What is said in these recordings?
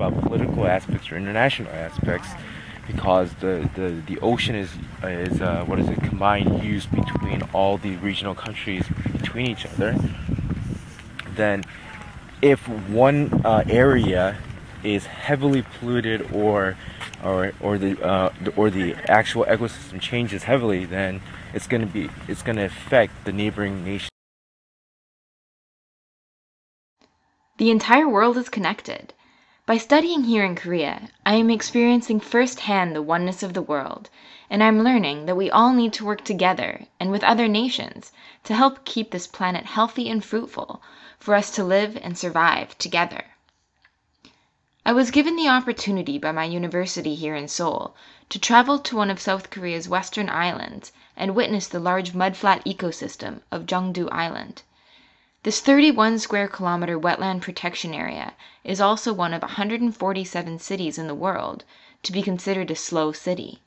about political aspects or international aspects, because the ocean is combined use between all the regional countries between each other. Then if one area is heavily polluted or the actual ecosystem changes heavily, then it's going to affect the neighboring nation. The entire world is connected. By studying here in Korea, I am experiencing firsthand the oneness of the world, and I'm learning that we all need to work together and with other nations to help keep this planet healthy and fruitful for us to live and survive together. I was given the opportunity by my university here in Seoul to travel to one of South Korea's western islands and witness the large mudflat ecosystem of Jeongdo Island. This 31 square kilometer wetland protection area is also one of 147 cities in the world to be considered a slow city.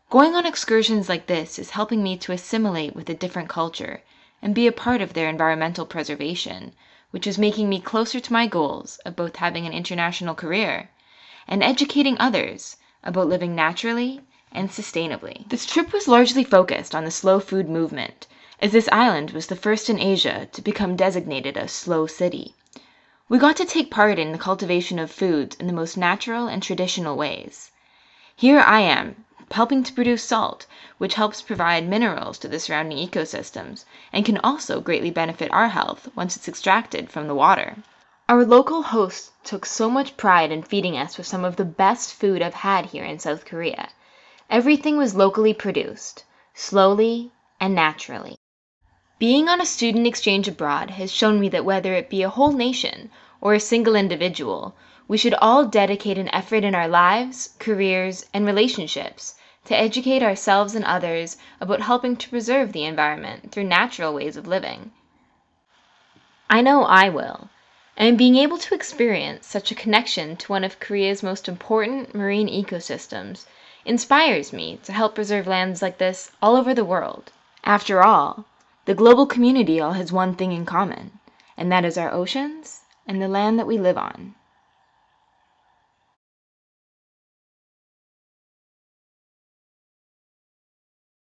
Going on excursions like this is helping me to assimilate with a different culture and be a part of their environmental preservation, which is making me closer to my goals of both having an international career and educating others about living naturally and sustainably. This trip was largely focused on the slow food movement, as this island was the first in Asia to become designated a slow city. We got to take part in the cultivation of foods in the most natural and traditional ways. Here I am, helping to produce salt, which helps provide minerals to the surrounding ecosystems and can also greatly benefit our health once it's extracted from the water. Our local host took so much pride in feeding us with some of the best food I've had here in South Korea. Everything was locally produced, slowly and naturally. Being on a student exchange abroad has shown me that whether it be a whole nation or a single individual, we should all dedicate an effort in our lives, careers, and relationships to educate ourselves and others about helping to preserve the environment through natural ways of living. I know I will, and being able to experience such a connection to one of Korea's most important marine ecosystems inspires me to help preserve lands like this all over the world. After all, the global community all has one thing in common, and that is our oceans and the land that we live on.